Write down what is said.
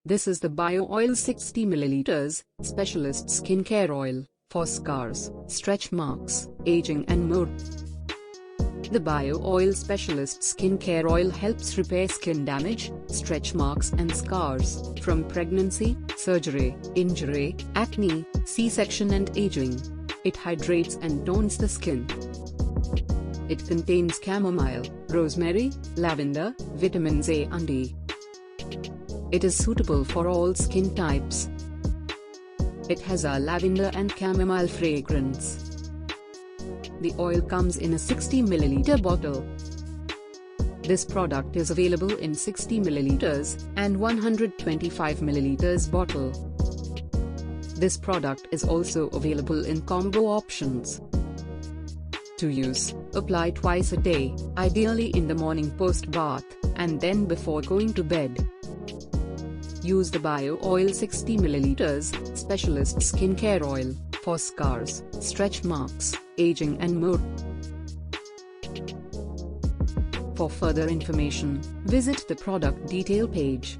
This is the Bio Oil 60 ml, Specialist Skincare Oil, for scars, stretch marks, aging and more. The Bio Oil Specialist Skincare Oil helps repair skin damage, stretch marks and scars, from pregnancy, surgery, injury, acne, C-section and aging. It hydrates and tones the skin. It contains chamomile, rosemary, lavender, vitamins A and E. It is suitable for all skin types. It has a lavender and chamomile fragrance. The oil comes in a 60 ml bottle. This product is available in 60 ml and 125 ml bottle. This product is also available in combo options. To use, apply twice a day, ideally in the morning post-bath, and then before going to bed. Use the Bio Oil 60 ml, Specialist Skincare Oil, for scars, stretch marks, aging and more. For further information, visit the product detail page.